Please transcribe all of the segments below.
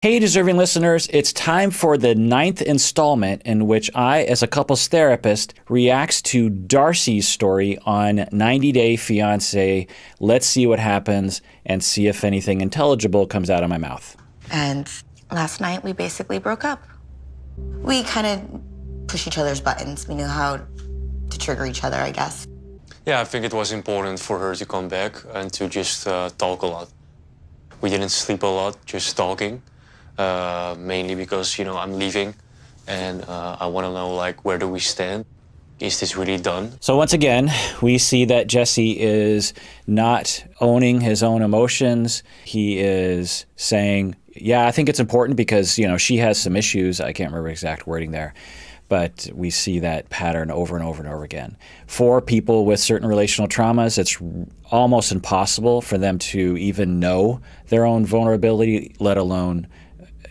Hey, deserving listeners, it's time for the 9th installment in which I, as a couples therapist, reacts to Darcey's story on 90 Day Fiancé. Let's see what happens and see if anything intelligible comes out of my mouth. And last night, we basically broke up. We kind of push each other's buttons. We knew how to trigger each other, I guess. Yeah, I think it was important for her to come back and to just talk a lot. We didn't sleep a lot, just talking. Mainly because, I'm leaving and I want to know, where do we stand? Is this really done? So once again, we see that Jesse is not owning his own emotions. He is saying, yeah, I think it's important because, she has some issues. I can't remember exact wording there, but we see that pattern over and over and over again. For people with certain relational traumas, it's almost impossible for them to even know their own vulnerability, let alone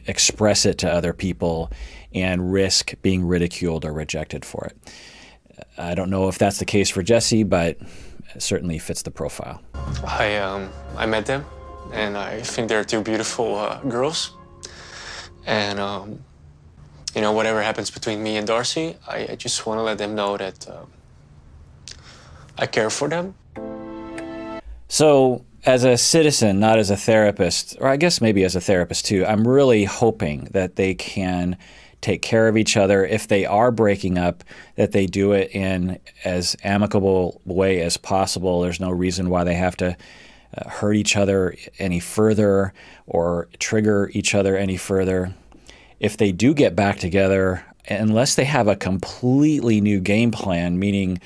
express it to other people and risk being ridiculed or rejected for it. I don't know if that's the case for Jesse, but it certainly fits the profile. I met them, and I think they're two beautiful girls. And, whatever happens between me and Darcey, I just want to let them know that I care for them. So, as a citizen, not as a therapist, or I guess maybe as a therapist too, I'm really hoping that they can take care of each other. If they are breaking up, that they do it in as amicable way as possible. There's no reason why they have to hurt each other any further or trigger each other any further. If they do get back together, unless they have a completely new game plan, meaning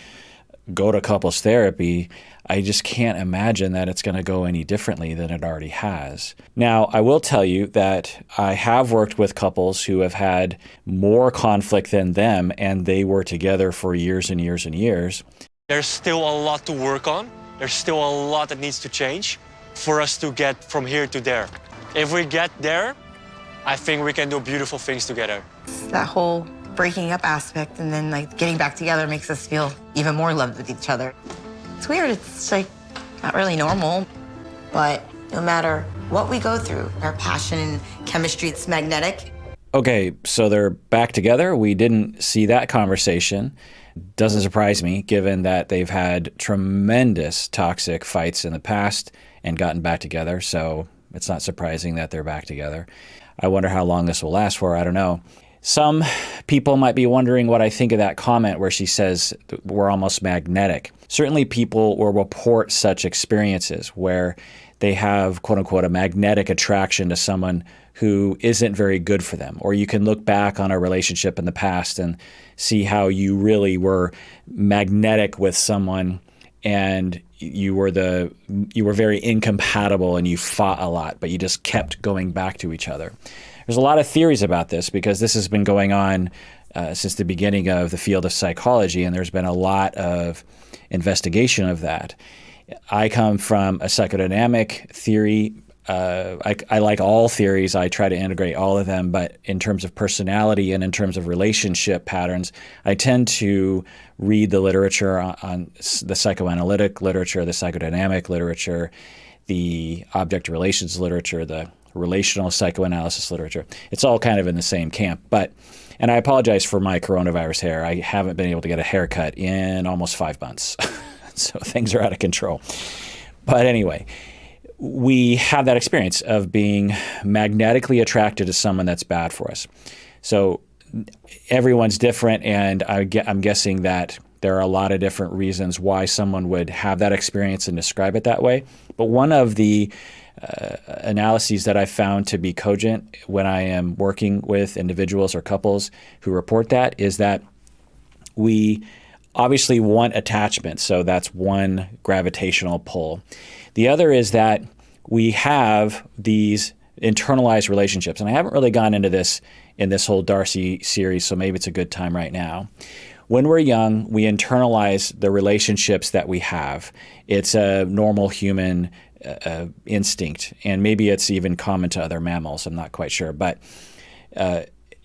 go to couples therapy, I just can't imagine that it's going to go any differently than it already has. Now, I will tell you that I have worked with couples who have had more conflict than them, and they were together for years and years and years. There's still a lot to work on. There's still a lot that needs to change for us to get from here to there. If we get there, I think we can do beautiful things together. That whole breaking up aspect and then getting back together makes us feel even more loved with each other. It's weird, it's not really normal, but no matter what we go through, our passion and chemistry, it's magnetic. Okay, so they're back together. We didn't see that conversation. Doesn't surprise me, given that they've had tremendous toxic fights in the past and gotten back together, so it's not surprising that they're back together. I wonder how long this will last for, I don't know. Some people might be wondering what I think of that comment where she says we're almost magnetic. Certainly people will report such experiences where they have, quote unquote, a magnetic attraction to someone who isn't very good for them. Or you can look back on a relationship in the past and see how you really were magnetic with someone and you were very incompatible and you fought a lot, but you just kept going back to each other. There's a lot of theories about this because this has been going on since the beginning of the field of psychology, and there's been a lot of investigation of that. I come from a psychodynamic theory. I like all theories. I try to integrate all of them, but in terms of personality and in terms of relationship patterns, I tend to read the literature on the psychoanalytic literature, the psychodynamic literature, the object relations literature, the relational psychoanalysis literature. It's all kind of in the same camp. And I apologize for my coronavirus hair. I haven't been able to get a haircut in almost 5 months. So things are out of control. But anyway, we have that experience of being magnetically attracted to someone that's bad for us. So everyone's different, and I'm guessing that there are a lot of different reasons why someone would have that experience and describe it that way. But one of the analyses that I found to be cogent when I am working with individuals or couples who report that is that we obviously want attachment, so that's one gravitational pull. The other is that we have these internalized relationships, and I haven't really gone into this in this whole Darcey series, so maybe it's a good time right now. When we're young, we internalize the relationships that we have. It's a normal human instinct, and maybe it's even common to other mammals. I'm not quite sure, but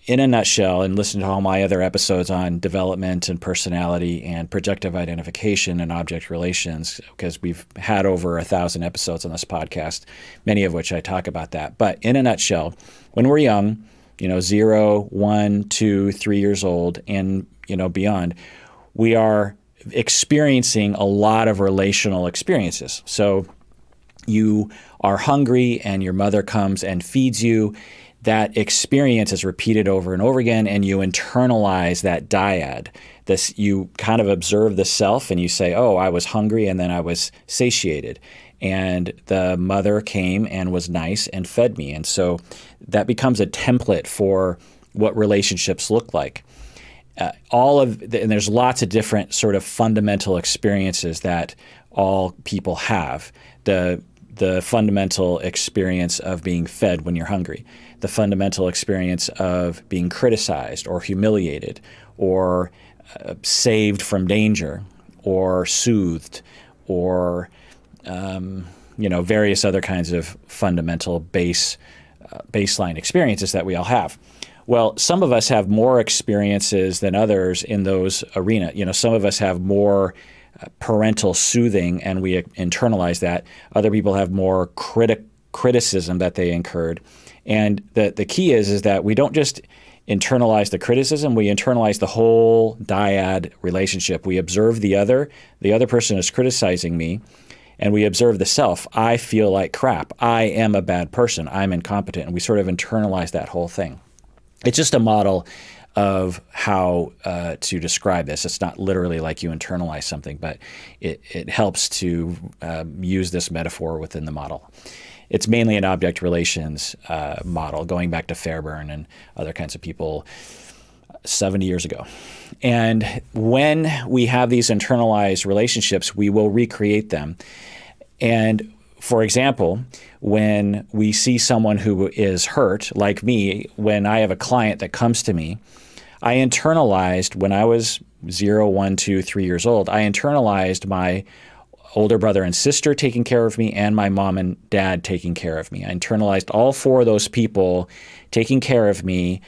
in a nutshell, and listen to all my other episodes on development and personality and projective identification and object relations, because we've had over 1,000 episodes on this podcast, many of which I talk about that. But in a nutshell, when we're young, 0, 1, 2, 3 years old, and beyond, we are experiencing a lot of relational experiences. So you are hungry and your mother comes and feeds you. That experience is repeated over and over again, and you internalize that dyad. You kind of observe the self and you say, oh, I was hungry and then I was satiated. And the mother came and was nice and fed me. And so that becomes a template for what relationships look like. And there's lots of different sort of fundamental experiences that all people have. The fundamental experience of being fed when you're hungry, the fundamental experience of being criticized or humiliated or saved from danger or soothed or various other kinds of fundamental baseline experiences that we all have. Well, some of us have more experiences than others in those arenas. Some of us have more parental soothing and we internalize that. Other people have more criticism that they incurred. And the key is that we don't just internalize the criticism, we internalize the whole dyad relationship. We observe the other person is criticizing me, and we observe the self. I feel like crap. I am a bad person. I'm incompetent. And we sort of internalize that whole thing. It's just a model of how to describe this. It's not literally like you internalize something, but it helps to use this metaphor within the model. It's mainly an object relations model, going back to Fairbairn and other kinds of people 70 years ago. And when we have these internalized relationships, we will recreate them. And for example, when we see someone who is hurt, like me, when I have a client that comes to me, I internalized when I was 0, 1, 2, 3 years old, I internalized my older brother and sister taking care of me and my mom and dad taking care of me. I internalized all 4 of those people taking care of me,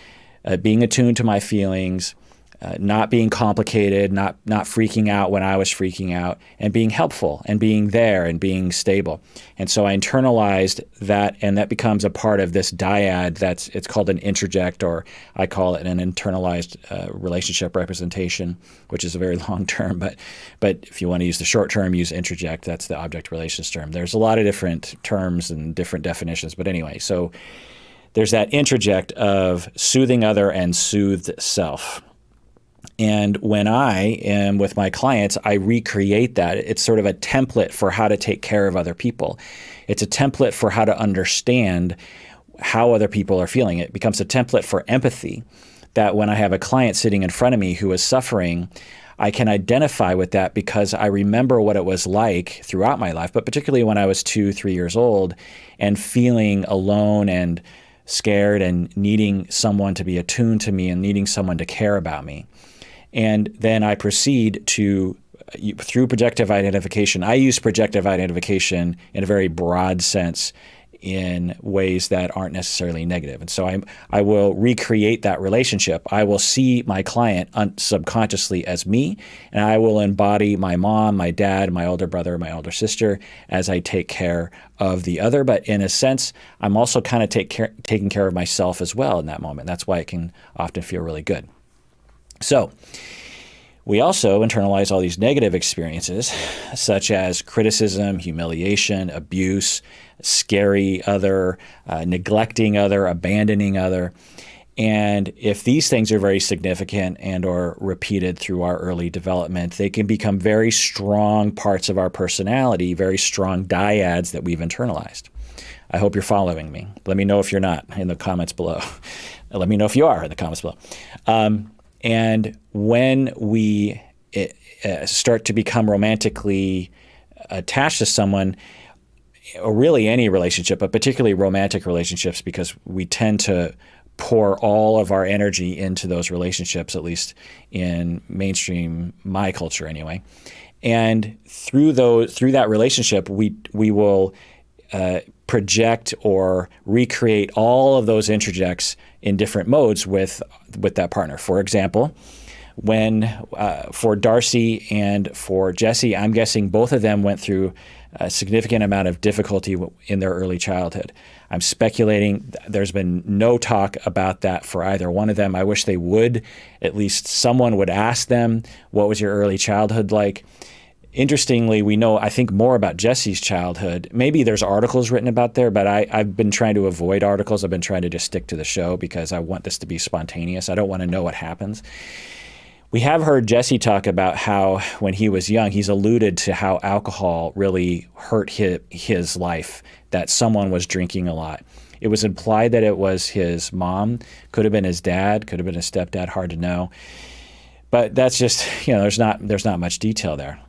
being attuned to my feelings, not being complicated, not freaking out when I was freaking out, and being helpful and being there and being stable. And so I internalized that, and that becomes a part of this dyad. It's called an interject, or I call it an internalized relationship representation, which is a very long term. But if you want to use the short term, use interject. That's the object relations term. There's a lot of different terms and different definitions. But anyway, so there's that interject of soothing other and soothed self. And when I am with my clients, I recreate that. It's sort of a template for how to take care of other people. It's a template for how to understand how other people are feeling. It becomes a template for empathy, that when I have a client sitting in front of me who is suffering, I can identify with that because I remember what it was like throughout my life, but particularly when I was 2, 3 years old and feeling alone and scared and needing someone to be attuned to me and needing someone to care about me. And then I proceed to, through projective identification, I use projective identification in a very broad sense in ways that aren't necessarily negative. And so I will recreate that relationship. I will see my client subconsciously as me, and I will embody my mom, my dad, my older brother, my older sister as I take care of the other. But in a sense, I'm also kind of taking care of myself as well in that moment. That's why it can often feel really good. So we also internalize all these negative experiences, such as criticism, humiliation, abuse, scary other, neglecting other, abandoning other. And if these things are very significant and or repeated through our early development, they can become very strong parts of our personality, very strong dyads that we've internalized. I hope you're following me. Let me know if you're not in the comments below. Let me know if you are in the comments below. And when we start to become romantically attached to someone, or really any relationship, but particularly romantic relationships, because we tend to pour all of our energy into those relationships, at least in mainstream my culture anyway. And through that relationship, we will project or recreate all of those interjects in different modes with that partner. For example, when for Darcey and for Jesse, I'm guessing both of them went through a significant amount of difficulty in their early childhood. I'm speculating. There's been no talk about that for either one of them. I wish they would. At least someone would ask them, what was your early childhood like? Interestingly, we know, I think, more about Jesse's childhood. Maybe there's articles written about there, but I've been trying to avoid articles. I've been trying to just stick to the show because I want this to be spontaneous. I don't want to know what happens. We have heard Jesse talk about how when he was young, he's alluded to how alcohol really hurt his life, that someone was drinking a lot. It was implied that it was his mom, could have been his dad, could have been his stepdad, hard to know. But that's just, there's not much detail there.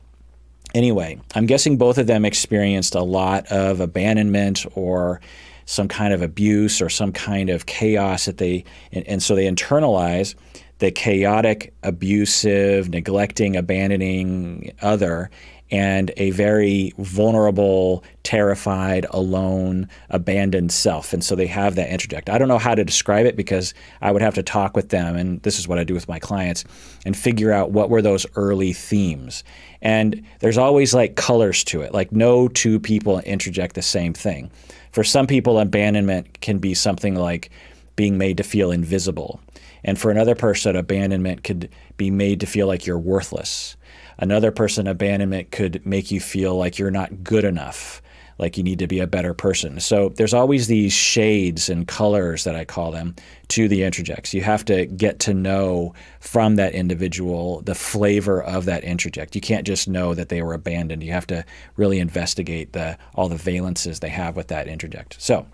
Anyway, I'm guessing both of them experienced a lot of abandonment or some kind of abuse or some kind of chaos and so they internalize the chaotic, abusive, neglecting, abandoning other and a very vulnerable, terrified, alone, abandoned self. And so they have that interject. I don't know how to describe it because I would have to talk with them, and this is what I do with my clients, and figure out what were those early themes. And there's always like colors to it. Like no two people interject the same thing. For some people, abandonment can be something like being made to feel invisible. And for another person, abandonment could be made to feel like you're worthless. Another person, abandonment could make you feel like you're not good enough, like you need to be a better person. So there's always these shades and colors, that I call them, to the interjects. You have to get to know from that individual the flavor of that interject. You can't just know that they were abandoned. You have to really investigate all the valences they have with that interject. So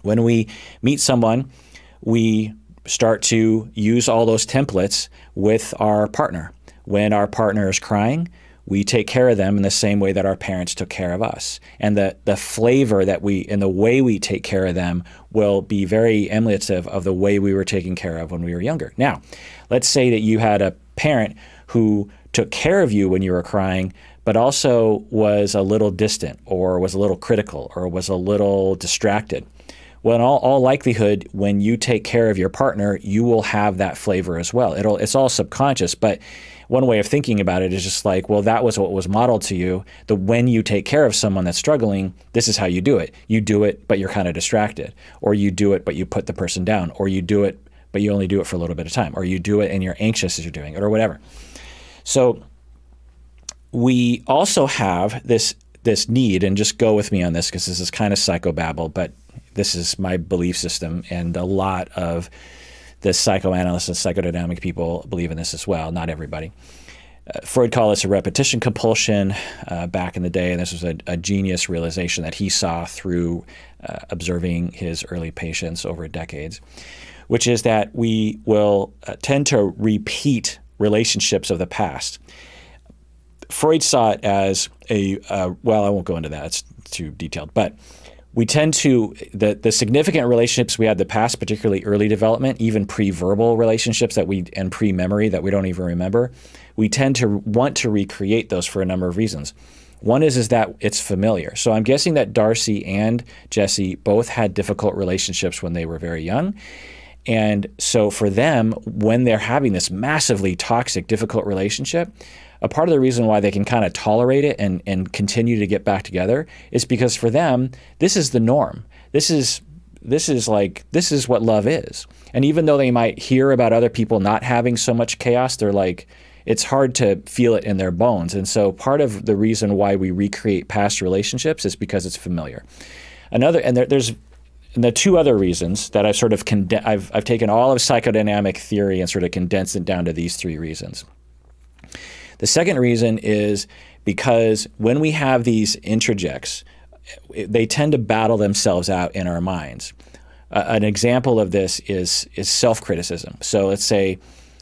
when we meet someone, we start to use all those templates with our partner. When our partner is crying, we take care of them in the same way that our parents took care of us. And the flavor and the way we take care of them will be very emulative of the way we were taken care of when we were younger. Now, let's say that you had a parent who took care of you when you were crying, but also was a little distant or was a little critical or was a little distracted. Well, in all likelihood, when you take care of your partner, you will have that flavor as well. It's all subconscious, but one way of thinking about it is just like, well, that was what was modeled to you. When you take care of someone that's struggling, this is how you do it. You do it, but you're kind of distracted. Or you do it, but you put the person down. Or you do it, but you only do it for a little bit of time. Or you do it and you're anxious as you're doing it, or whatever. So we also have this need, and just go with me on this because this is kind of psychobabble, but this is my belief system, and a lot of the psychoanalysts and psychodynamic people believe in this as well, not everybody. Freud called this a repetition compulsion back in the day, and this was a genius realization that he saw through observing his early patients over decades, which is that we will tend to repeat relationships of the past. Freud saw it as well, I won't go into that, it's too detailed, but we tend to, the significant relationships we had in the past, particularly early development, even pre-verbal relationships and pre-memory that we don't even remember, we tend to want to recreate those for a number of reasons. One is that it's familiar. So I'm guessing that Darcey and Jesse both had difficult relationships when they were very young. And so for them, when they're having this massively toxic, difficult relationship, a part of the reason why they can kind of tolerate it and continue to get back together is because for them, this is the norm. This is what love is. And even though they might hear about other people not having so much chaos, they're like, it's hard to feel it in their bones. And so part of the reason why we recreate past relationships is because it's familiar. There's the two other reasons that I've sort of I've taken all of psychodynamic theory and sort of condensed it down to these three reasons. The second reason is because when we have these interjects, they tend to battle themselves out in our minds. An example of this is self-criticism. So let's say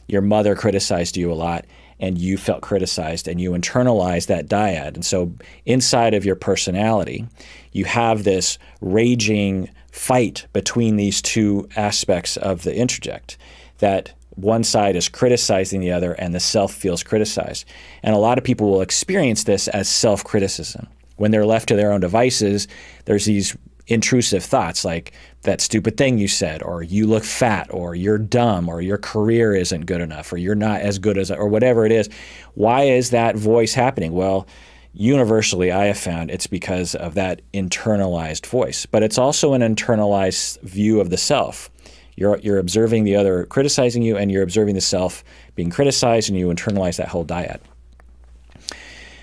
your mother criticized you a lot and you felt criticized and you internalized that dyad. And so inside of your personality, you have this raging fight between these two aspects of the interject, that one side is criticizing the other and the self feels criticized. And a lot of people will experience this as self-criticism. When they're left to their own devices, there's these intrusive thoughts like that stupid thing you said, or you look fat, or you're dumb, or your career isn't good enough, or you're not as good as, or whatever it is. Why is that voice happening? Well, universally, I have found it's because of that internalized voice, but it's also an internalized view of the self. You're observing the other criticizing you, and you're observing the self being criticized, and you internalize that whole dyad.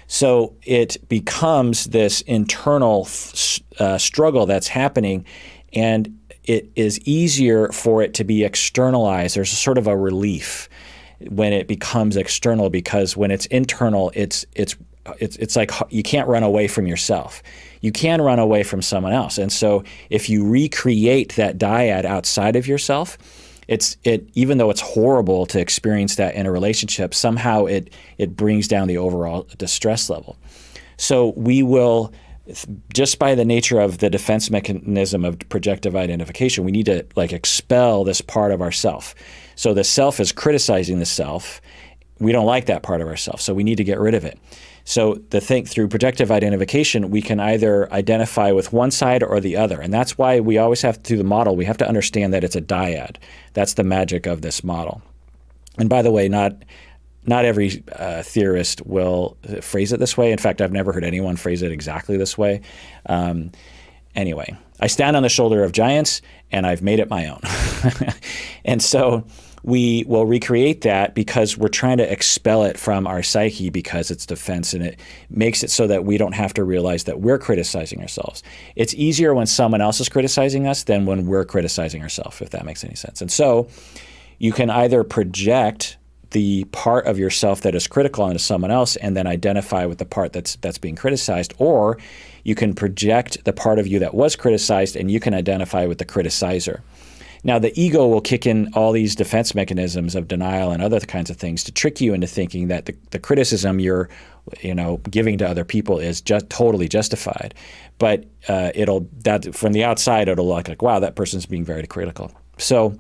So it becomes this internal struggle that's happening, and it is easier for it to be externalized. There's a sort of a relief when it becomes external, because when it's internal, it's like you can't run away from yourself. You can run away from someone else. And so if you recreate that dyad outside of yourself, even though it's horrible to experience that in a relationship, somehow it brings down the overall distress level. So we will, just by the nature of the defense mechanism of projective identification, we need to expel this part of ourself. So the self is criticizing the self. We don't like that part of ourself, so we need to get rid of it. So through projective identification, we can either identify with one side or the other. And that's why we always have to, through the model, we have to understand that it's a dyad. That's the magic of this model. And by the way, not every theorist will phrase it this way. In fact, I've never heard anyone phrase it exactly this way. Anyway, I stand on the shoulder of giants, and I've made it my own. And so we will recreate that because we're trying to expel it from our psyche because it's defense, and it makes it so that we don't have to realize that we're criticizing ourselves. It's easier when someone else is criticizing us than when we're criticizing ourselves, if that makes any sense. And so you can either project the part of yourself that is critical onto someone else and then identify with the part that's being criticized, or you can project the part of you that was criticized and you can identify with the criticizer. Now, the ego will kick in all these defense mechanisms of denial and other kinds of things to trick you into thinking that the criticism you're giving to other people is just totally justified. But from the outside, it'll look like, wow, that person's being very critical. So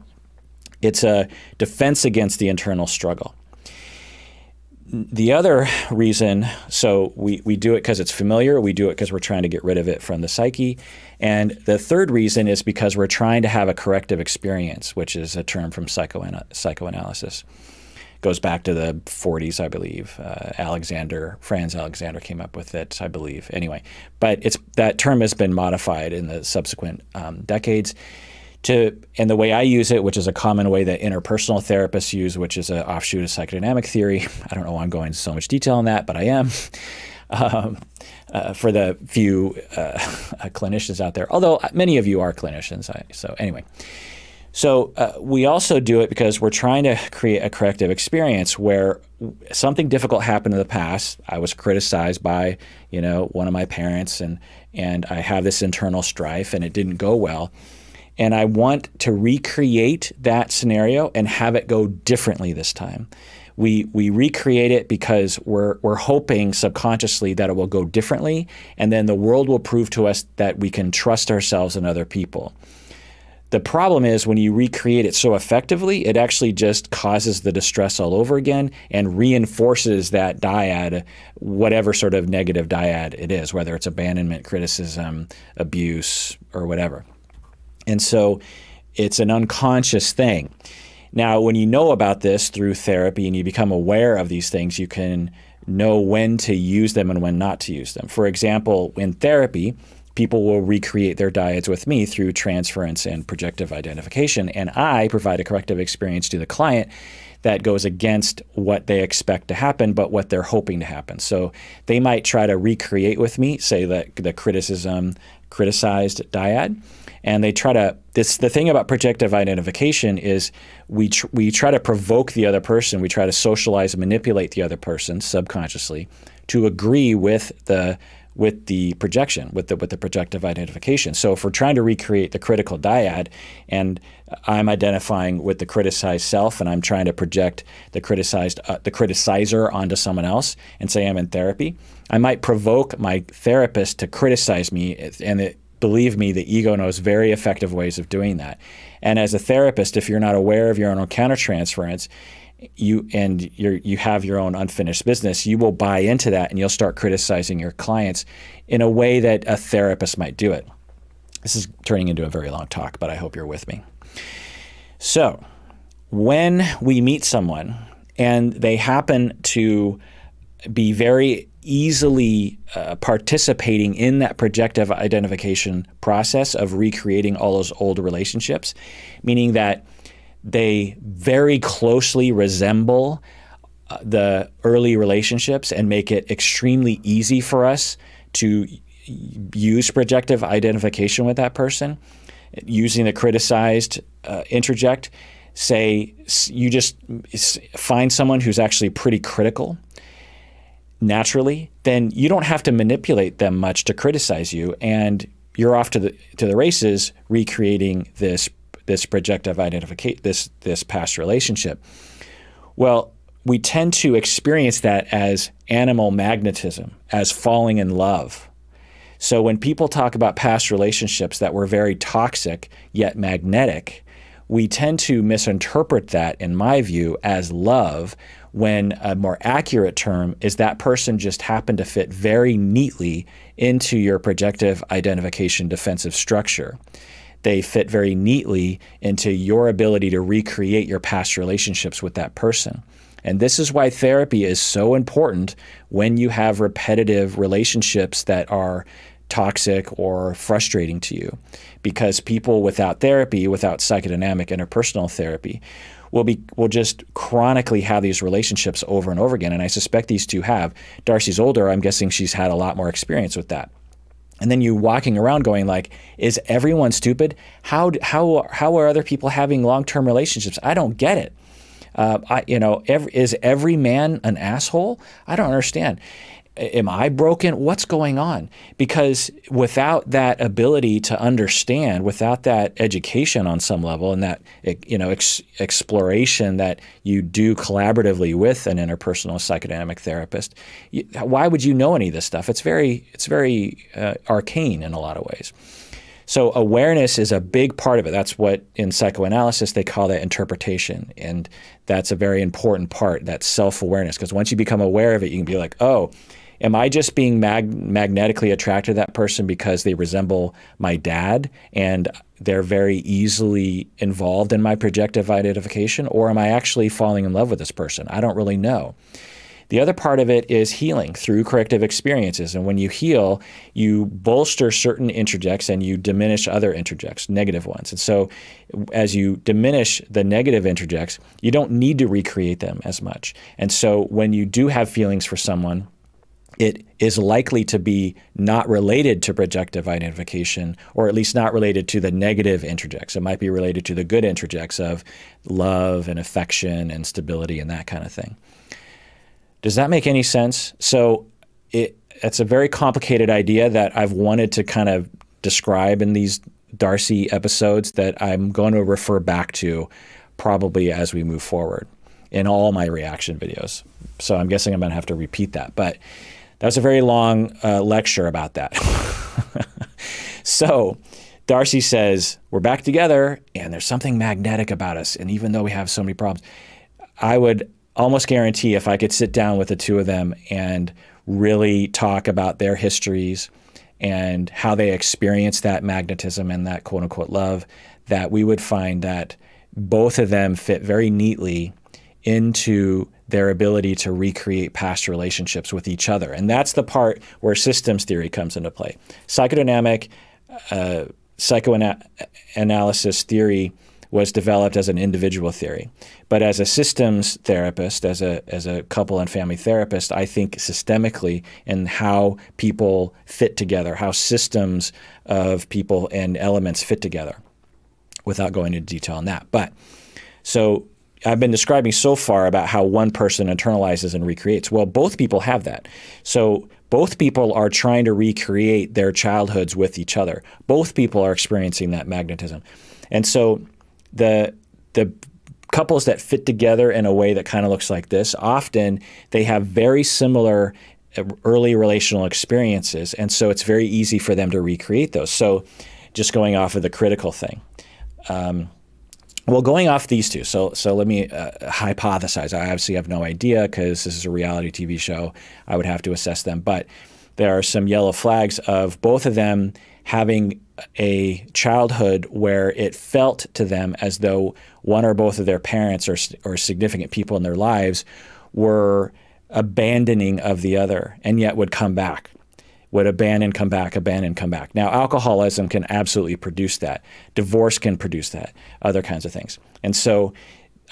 it's a defense against the internal struggle. The other reason, so we do it because it's familiar. We do it because we're trying to get rid of it from the psyche. And the third reason is because we're trying to have a corrective experience, which is a term from psychoanalysis. Goes back to the 40s, I believe. Franz Alexander came up with it, I believe. Anyway, but that term has been modified in the subsequent decades. And the way I use it, which is a common way that interpersonal therapists use, which is an offshoot of psychodynamic theory. I don't know why I'm going into so much detail on that, but I am. For the few clinicians out there, although many of you are clinicians. So we also do it because we're trying to create a corrective experience where something difficult happened in the past. I was criticized by one of my parents, and I have this internal strife, and it didn't go well. And I want to recreate that scenario and have it go differently this time. We recreate it because we're hoping subconsciously that it will go differently, and then the world will prove to us that we can trust ourselves and other people. The problem is when you recreate it so effectively, it actually just causes the distress all over again and reinforces that dyad, whatever sort of negative dyad it is, whether it's abandonment, criticism, abuse, or whatever. And so it's an unconscious thing. Now, when you know about this through therapy and you become aware of these things, you can know when to use them and when not to use them. For example, in therapy, people will recreate their dyads with me through transference and projective identification, and I provide a corrective experience to the client that goes against what they expect to happen, but what they're hoping to happen. So they might try to recreate with me, say the criticized dyad, and they try to, the thing about projective identification is we try to provoke the other person, we try to socialize and manipulate the other person subconsciously to agree with the projection, with the projective identification. So if we're trying to recreate the critical dyad and I'm identifying with the criticized self and I'm trying to project the criticizer onto someone else and say I'm in therapy, I might provoke my therapist to criticize me, and believe me, the ego knows very effective ways of doing that. And as a therapist, if you're not aware of your own countertransference, you have your own unfinished business, you will buy into that and you'll start criticizing your clients in a way that a therapist might do it. This is turning into a very long talk, but I hope you're with me. So when we meet someone and they happen to be very easily participating in that projective identification process of recreating all those old relationships, meaning that they very closely resemble the early relationships and make it extremely easy for us to use projective identification with that person, using the criticized interject. Say you just find someone who's actually pretty critical naturally, then you don't have to manipulate them much to criticize you, and you're off to the races recreating this projective identification, this past relationship. Well, we tend to experience that as animal magnetism, as falling in love. So when people talk about past relationships that were very toxic yet magnetic, we tend to misinterpret that, in my view, as love, when a more accurate term is that person just happened to fit very neatly into your projective identification defensive structure. They fit very neatly into your ability to recreate your past relationships with that person. And this is why therapy is so important when you have repetitive relationships that are toxic or frustrating to you. Because people without therapy, without psychodynamic interpersonal therapy, will just chronically have these relationships over and over again. And I suspect these two have. Darcey's older. I'm guessing she's had a lot more experience with that. And then you walking around going like, is everyone stupid? How are other people having long-term relationships? I don't get it. Is every man an asshole? I don't understand. Am I broken? What's going on? Because without that ability to understand, without that education on some level, and that exploration that you do collaboratively with an interpersonal psychodynamic therapist, why would you know any of this stuff? It's very arcane in a lot of ways. So awareness is a big part of it. That's what in psychoanalysis they call that interpretation, and that's a very important part. That's self-awareness, because once you become aware of it, you can be like, oh, am I just being magnetically attracted to that person because they resemble my dad and they're very easily involved in my projective identification? Or am I actually falling in love with this person? I don't really know. The other part of it is healing through corrective experiences. And when you heal, you bolster certain interjects and you diminish other interjects, negative ones. And so as you diminish the negative interjects, you don't need to recreate them as much. And so when you do have feelings for someone, it is likely to be not related to projective identification, or at least not related to the negative interjects. It might be related to the good interjects of love and affection and stability and that kind of thing. Does that make any sense? So it's a very complicated idea that I've wanted to kind of describe in these Darcey episodes that I'm going to refer back to probably as we move forward in all my reaction videos. So I'm guessing I'm going to have to repeat that. But that was a very long lecture about that. So Darcey says, we're back together and there's something magnetic about us. And even though we have so many problems, I would almost guarantee if I could sit down with the two of them and really talk about their histories and how they experience that magnetism and that quote unquote love, that we would find that both of them fit very neatly into their ability to recreate past relationships with each other. And that's the part where systems theory comes into play. Psychodynamic psychoanalysis theory was developed as an individual theory. But as a systems therapist, as a couple and family therapist, I think systemically in how people fit together, how systems of people and elements fit together, without going into detail on that. But so I've been describing so far about how one person internalizes and recreates. Well, both people have that. So both people are trying to recreate their childhoods with each other. Both people are experiencing that magnetism. And so the couples that fit together in a way that kind of looks like this, often they have very similar early relational experiences. And so it's very easy for them to recreate those. So just going off of the critical thing. Well, going off these two, so let me hypothesize. I obviously have no idea because this is a reality TV show. I would have to assess them. But there are some yellow flags of both of them having a childhood where it felt to them as though one or both of their parents or significant people in their lives were abandoning of the other, and yet would come back, would abandon, come back, abandon, come back. Now, alcoholism can absolutely produce that. Divorce can produce that, other kinds of things. And so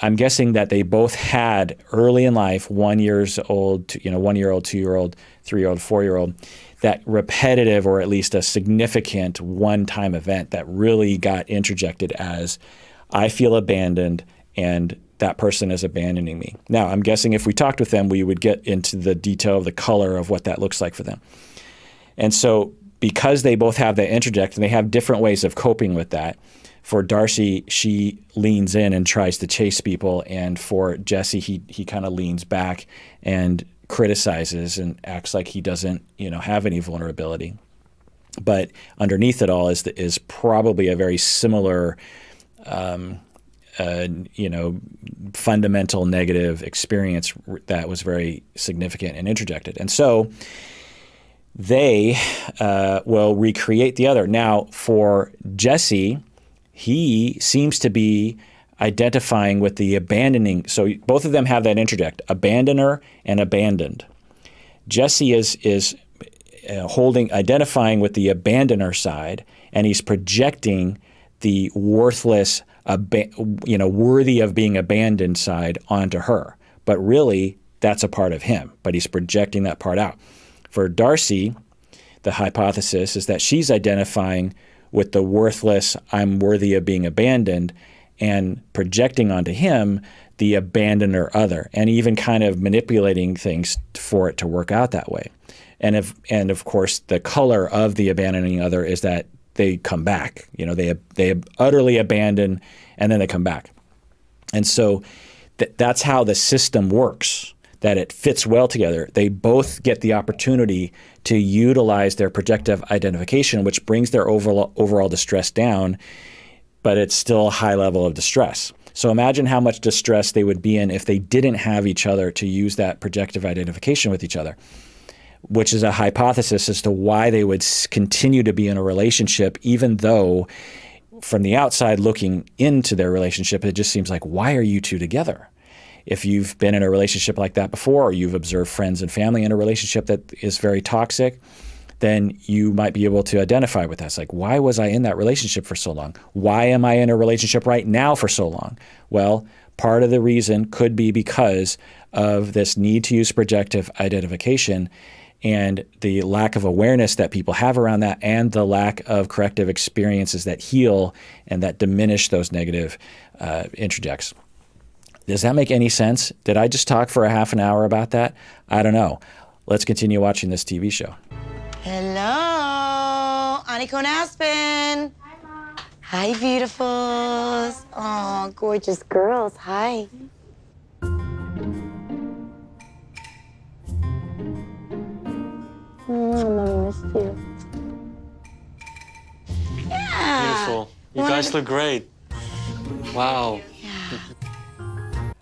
I'm guessing that they both had early in life, 1 year old, 1 year old, 2 year old, 3 year old, 4 year old, that repetitive or at least a significant one-time event that really got interjected as, I feel abandoned and that person is abandoning me. Now, I'm guessing if we talked with them, we would get into the detail of the color of what that looks like for them. And so because they both have that interject and they have different ways of coping with that, for Darcey, she leans in and tries to chase people. And for Jesse, he kind of leans back and criticizes and acts like he doesn't, have any vulnerability. But underneath it all is probably a very similar, fundamental negative experience that was very significant and interjected. And so they will recreate the other. Now, for Jesse, he seems to be identifying with the abandoning. So both of them have that interject, abandoner and abandoned. Jesse is identifying with the abandoner side, and he's projecting the worthless, worthy of being abandoned side onto her. But really, that's a part of him, but he's projecting that part out. For Darcey, the hypothesis is that she's identifying with the worthless, I'm worthy of being abandoned, and projecting onto him the abandoner other, and even kind of manipulating things for it to work out that way. And of course, the color of the abandoning other is that they come back. They utterly abandon, and then they come back. And so that's how the system works, that it fits well together. They both get the opportunity to utilize their projective identification, which brings their overall distress down, but it's still a high level of distress. So imagine how much distress they would be in if they didn't have each other to use that projective identification with each other, which is a hypothesis as to why they would continue to be in a relationship, even though from the outside looking into their relationship, it just seems like, why are you two together? If you've been in a relationship like that before, or you've observed friends and family in a relationship that is very toxic, then you might be able to identify with that. It's like, why was I in that relationship for so long? Why am I in a relationship right now for so long? Well, part of the reason could be because of this need to use projective identification and the lack of awareness that people have around that, and the lack of corrective experiences that heal and that diminish those negative interjects. Does that make any sense? Did I just talk for a half an hour about that? I don't know. Let's continue watching this TV show. Hello, Anikon Aspen. Hi, Mom. Hi, beautifuls. Oh, gorgeous girls. Hi. Mommy missed you. Yeah. Beautiful. You guys look great. Wow.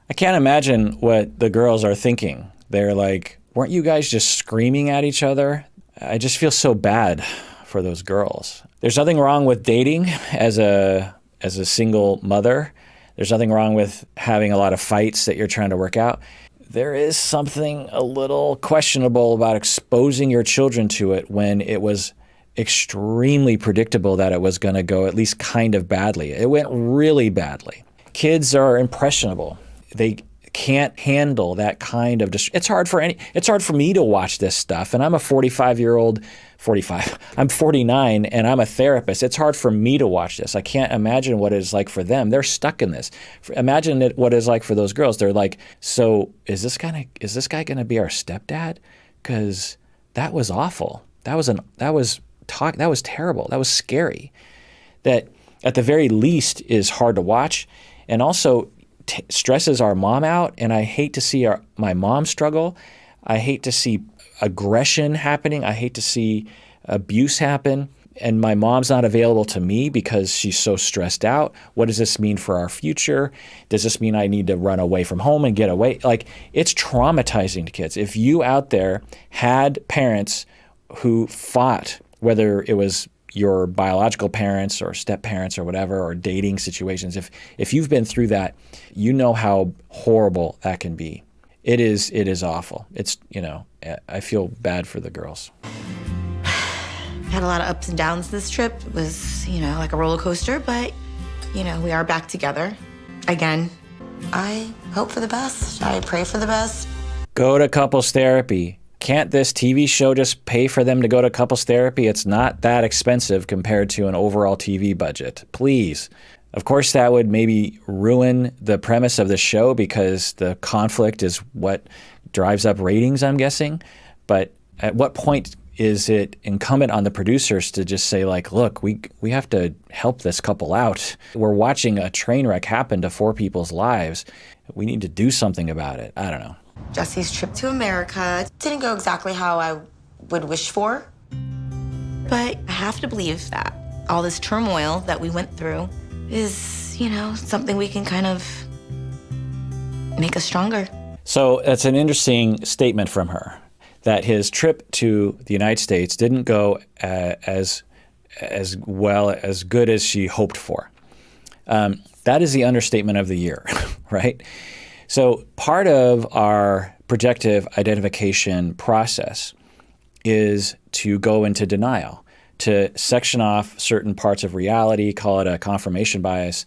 I can't imagine what the girls are thinking. They're like, weren't you guys just screaming at each other? I just feel so bad for those girls. There's nothing wrong with dating as a single mother. There's nothing wrong with having a lot of fights that you're trying to work out. There is something a little questionable about exposing your children to it when it was extremely predictable that it was going to go at least kind of badly. It went really badly. Kids are impressionable. They can't handle that kind of it's hard for me to watch this stuff, and I'm a 45. I'm 49 and I'm a therapist. It's hard for me to watch this. I can't imagine what it's like for them. They're stuck in this. Imagine what it's like for those girls. They're like, so is this guy going to be our stepdad? Cuz that was awful. That was terrible. That was scary. That at the very least is hard to watch, and also stresses our mom out, and I hate to see my mom struggle. I hate to see aggression happening. I hate to see abuse happen, and my mom's not available to me because she's so stressed out. What does this mean for our future? Does this mean I need to run away from home and get away? Like, it's traumatizing to kids. If you out there had parents who fought, whether it was your biological parents or step parents or whatever, or dating situations, if you've been through that, you know how horrible that can be. It is awful. It's, I feel bad for the girls. Had a lot of ups and downs this trip. It was, like a roller coaster, but, we are back together again. I hope for the best. I pray for the best. Go to couples therapy. Can't this TV show just pay for them to go to couples therapy? It's not that expensive compared to an overall TV budget. Please. Of course, that would maybe ruin the premise of the show because the conflict is what drives up ratings, I'm guessing. But at what point is it incumbent on the producers to just say, like, look, we have to help this couple out. We're watching a train wreck happen to 4 people's lives. We need to do something about it. I don't know. Jesse's trip to America didn't go exactly how I would wish for. But I have to believe that all this turmoil that we went through is, something we can kind of make us stronger. So that's an interesting statement from her, that his trip to the United States didn't go as good as she hoped for. That is the understatement of the year, right? So part of our projective identification process is to go into denial, to section off certain parts of reality, call it a confirmation bias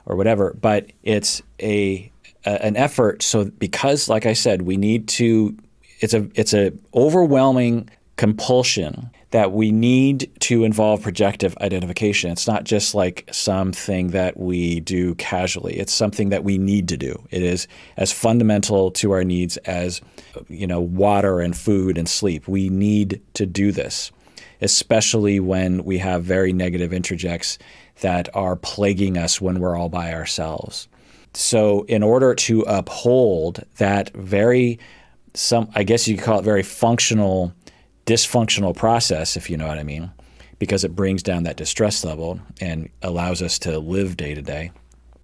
or whatever. But it's an effort. So because, like I said, we need to, it's a overwhelming compulsion that we need to involve projective identification. It's not just like something that we do casually. It's something that we need to do. It is as fundamental to our needs as, water and food and sleep. We need to do this, especially when we have very negative interjects that are plaguing us when we're all by ourselves. So in order to uphold that I guess you could call it very dysfunctional process, if you know what I mean, because it brings down that distress level and allows us to live day to day.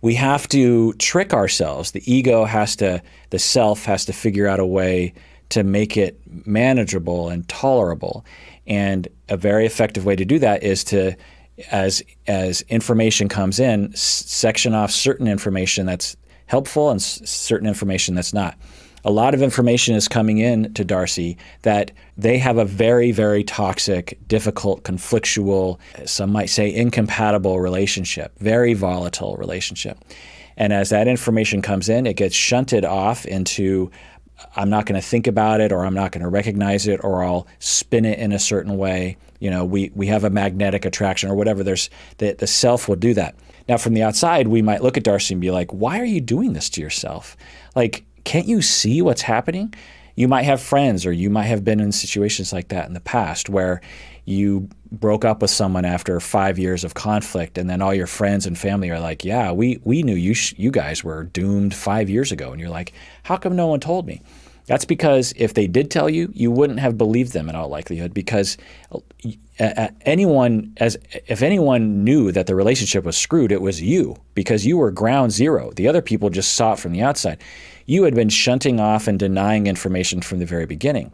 We have to trick ourselves. The self has to figure out a way to make it manageable and tolerable. And a very effective way to do that is to, as information comes in, section off certain information that's helpful and certain information that's not. A lot of information is coming in to Darcey that they have a very, very toxic, difficult, conflictual, some might say incompatible relationship, very volatile relationship. And as that information comes in, it gets shunted off into, I'm not going to think about it, or I'm not going to recognize it, or I'll spin it in a certain way. We have a magnetic attraction or whatever. The self will do that. Now, from the outside, we might look at Darcey and be like, why are you doing this to yourself? Like, can't you see what's happening? You might have friends, or you might have been in situations like that in the past where you broke up with someone after 5 years of conflict, and then all your friends and family are like, yeah, we knew you guys were doomed 5 years ago. And you're like, how come no one told me? That's because if they did tell you, you wouldn't have believed them in all likelihood, because if anyone knew that the relationship was screwed, it was you, because you were ground zero. The other people just saw it from the outside. You had been shunting off and denying information from the very beginning.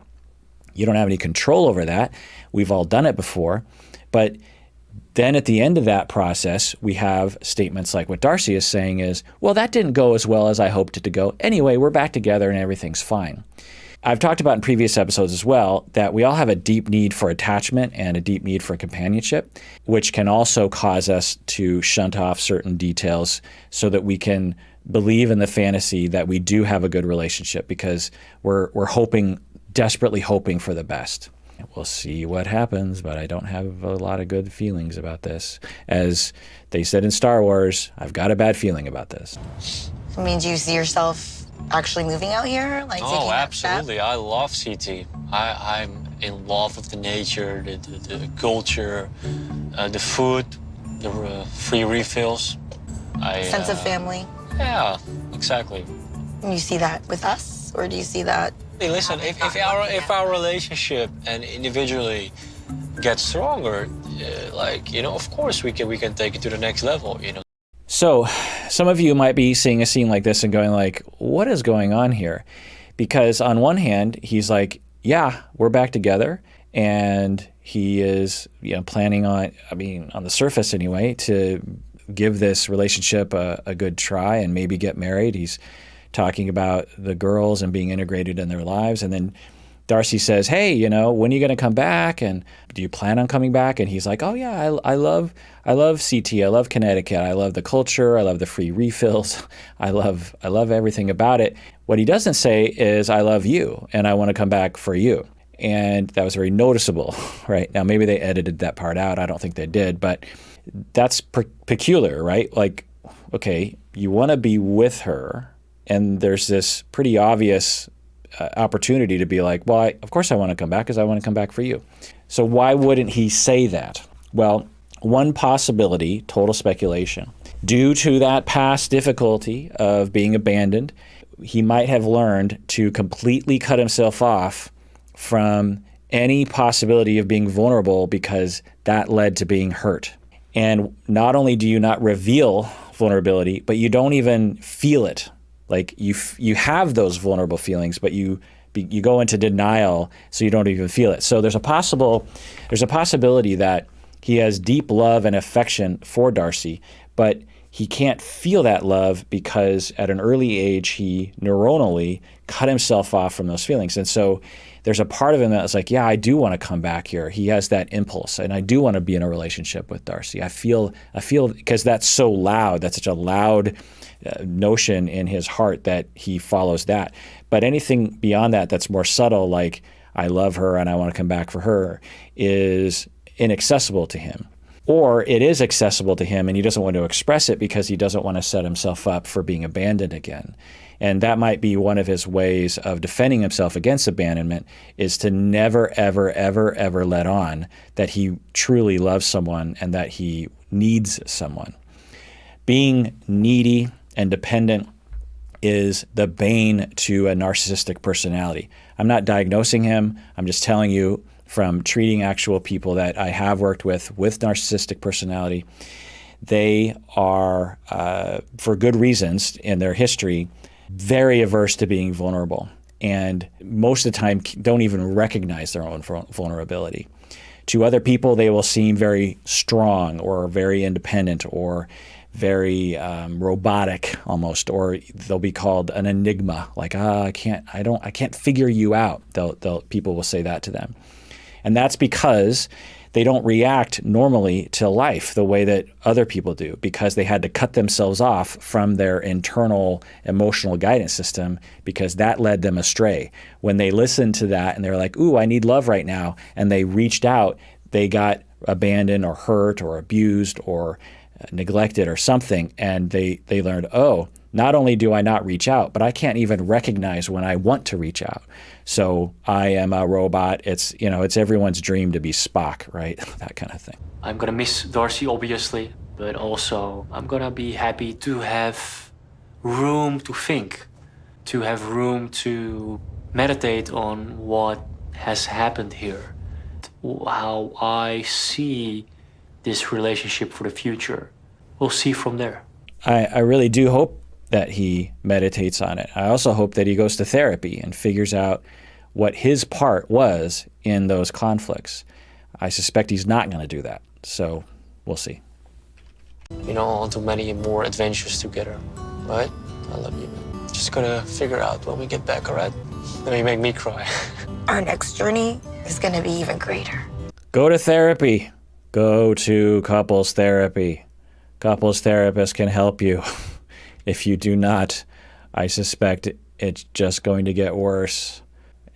You don't have any control over that. We've all done it before. But then at the end of that process, we have statements like what Darcey is saying is, well, that didn't go as well as I hoped it to go. Anyway, we're back together and everything's fine. I've talked about in previous episodes as well that we all have a deep need for attachment and a deep need for companionship, which can also cause us to shunt off certain details so that we can believe in the fantasy that we do have a good relationship, because we're desperately hoping for the best. We'll see what happens, but I don't have a lot of good feelings about this. As they said in Star Wars, I've got a bad feeling about this. I mean, do you see yourself actually moving out here? Like, taking that step? Absolutely. I love CT. I'm in love with the nature, the culture, the food, the free refills. Sense of family? Yeah, exactly. And you see that with us, or do you see that? Hey, listen, if our relationship and individually gets stronger, of course we can take it to the next level, So some of you might be seeing a scene like this and going like, what is going on here? Because on one hand, he's like, yeah, we're back together. and he is, planning on, on the surface anyway, to give this relationship a good try and maybe get married. He's talking about the girls and being integrated in their lives. And then Darcey says, hey, when are you going to come back? And do you plan on coming back? And he's like, oh yeah, I love CT. I love Connecticut. I love the culture. I love the free refills. I love everything about it. What he doesn't say is, I love you and I want to come back for you. And that was very noticeable, right? Now, maybe they edited that part out. I don't think they did, but that's peculiar, right? Like, okay, you want to be with her, and there's this pretty obvious opportunity to be like, well, of course I want to come back because I want to come back for you. So why wouldn't he say that? Well, one possibility, total speculation, due to that past difficulty of being abandoned, he might have learned to completely cut himself off from any possibility of being vulnerable because that led to being hurt. And not only do you not reveal vulnerability, but you don't even feel it. Like you have those vulnerable feelings, but you go into denial, so you don't even feel it. So there's a possibility that he has deep love and affection for Darcey, but he can't feel that love because at an early age he neuronally cut himself off from those feelings. And so there's a part of him that's like, yeah, I do want to come back here. He has that impulse, and I do want to be in a relationship with Darcey. I feel because that's so loud. That's such a loud notion in his heart that he follows that. But anything beyond that that's more subtle, like I love her and I want to come back for her, is inaccessible to him. Or it is accessible to him and he doesn't want to express it because he doesn't want to set himself up for being abandoned again. And that might be one of his ways of defending himself against abandonment, is to never, ever, ever, ever let on that he truly loves someone and that he needs someone. Being needy and dependent is the bane to a narcissistic personality. I'm not diagnosing him. I'm just telling you from treating actual people that I have worked with narcissistic personality. They are, for good reasons in their history, very averse to being vulnerable, and most of the time don't even recognize their own vulnerability. To other people, they will seem very strong or very independent or very robotic almost, or they'll be called an enigma, like, I can't figure you out. People will say that to them. And that's because they don't react normally to life the way that other people do, because they had to cut themselves off from their internal emotional guidance system because that led them astray. When they listened to that and they're like, ooh, I need love right now, and they reached out, they got abandoned or hurt or abused or neglected or something, and they learned, oh, not only do I not reach out, but I can't even recognize when I want to reach out. So I am a robot. It's everyone's dream to be Spock, right? That kind of thing. I'm gonna miss Darcey, obviously, but also I'm gonna be happy to have room to think, to have room to meditate on what has happened here, how I see this relationship for the future. We'll see from there. I really do hope that he meditates on it. I also hope that he goes to therapy and figures out what his part was in those conflicts. I suspect he's not going to do that, so we'll see. On to many more adventures together, right? I love you. Just gotta figure out when we get back, all right? Let me make me cry. Our next journey is going to be even greater. Go to therapy. Go to couples therapy. Couples therapists can help you. If you do not, I suspect it's just going to get worse.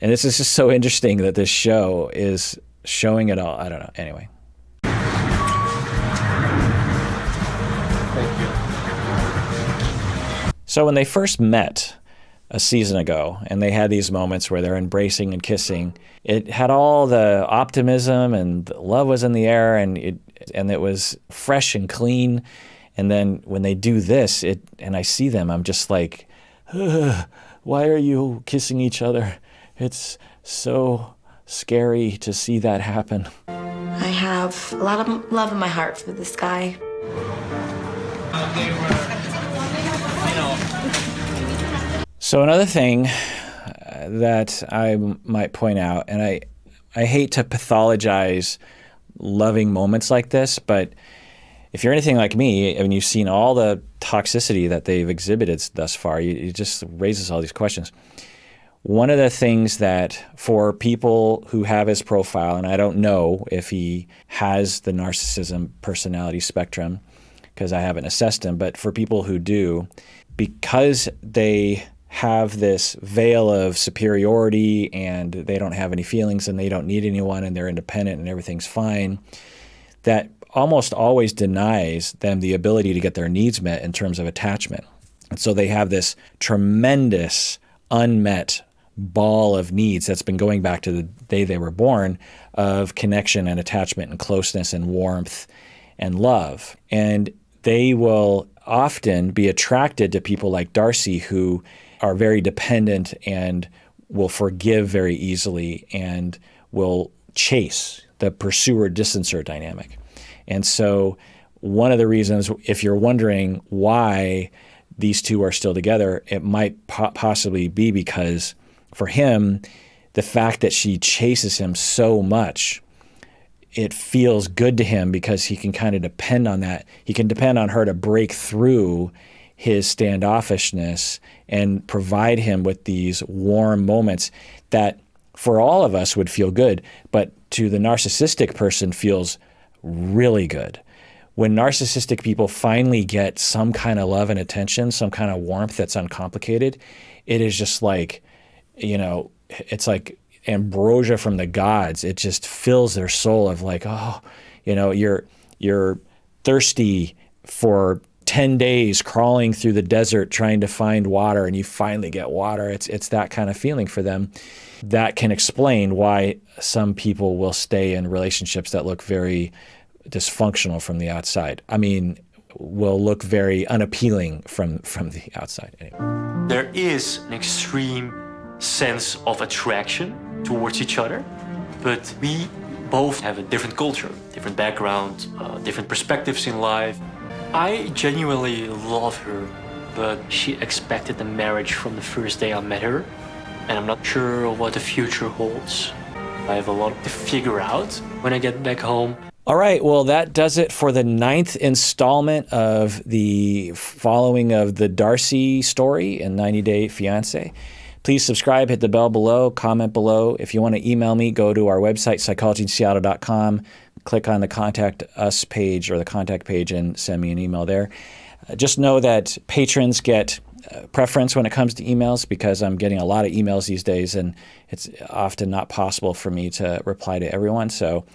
And this is just so interesting that this show is showing it all. I don't know. Anyway. Thank you. So when they first met a season ago, and they had these moments where they're embracing and kissing, it had all the optimism and the love was in the air, and it was fresh and clean. And then when they do this, and I see them, I'm just like, why are you kissing each other? It's so scary to see that happen. I have a lot of love in my heart for this guy. So another thing that I might point out, and I I hate to pathologize loving moments like this, but if you're anything like me, I mean, you've seen all the toxicity that they've exhibited thus far, it just raises all these questions. One of the things that for people who have his profile, and I don't know if he has the narcissism personality spectrum because I haven't assessed him, but for people who do, because they have this veil of superiority and they don't have any feelings and they don't need anyone and they're independent and everything's fine, that almost always denies them the ability to get their needs met in terms of attachment. And so they have this tremendous unmet ball of needs that's been going back to the day they were born of connection and attachment and closeness and warmth and love. And they will often be attracted to people like Darcey who are very dependent and will forgive very easily and will chase the pursuer-distancer dynamic. And so one of the reasons, if you're wondering why these two are still together, it might possibly be because for him, the fact that she chases him so much, it feels good to him because he can kind of depend on that. He can depend on her to break through his standoffishness and provide him with these warm moments that for all of us would feel good, but to the narcissistic person feels really good. When narcissistic people finally get some kind of love and attention, some kind of warmth that's uncomplicated, it is just like, you know, it's like ambrosia from the gods. It just fills their soul of like, oh, you know, you're thirsty for 10 days crawling through the desert trying to find water and you finally get water. It's that kind of feeling for them. That can explain why some people will stay in relationships that look very dysfunctional from the outside. I mean, will look very unappealing from the outside. Anyway. There is an extreme sense of attraction towards each other, but we both have a different culture, different background, different perspectives in life. I genuinely love her, but she expected a marriage from the first day I met her, and I'm not sure what the future holds. I have a lot to figure out when I get back home. All right, well, that does it for the 9th installment of the following of the Darcey story in 90 Day Fiancé. Please subscribe, hit the bell below, comment below. If you want to email me, go to our website, psychologyinseattle.com, click on the Contact Us page or the contact page and send me an email there. Just know that patrons get preference when it comes to emails because I'm getting a lot of emails these days and it's often not possible for me to reply to everyone. So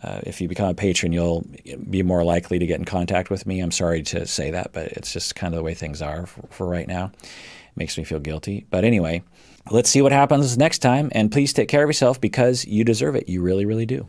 if you become a patron, you'll be more likely to get in contact with me. I'm sorry to say that, but it's just kind of the way things are for right now. It makes me feel guilty. But anyway, let's see what happens next time. And please take care of yourself because you deserve it. You really, really do.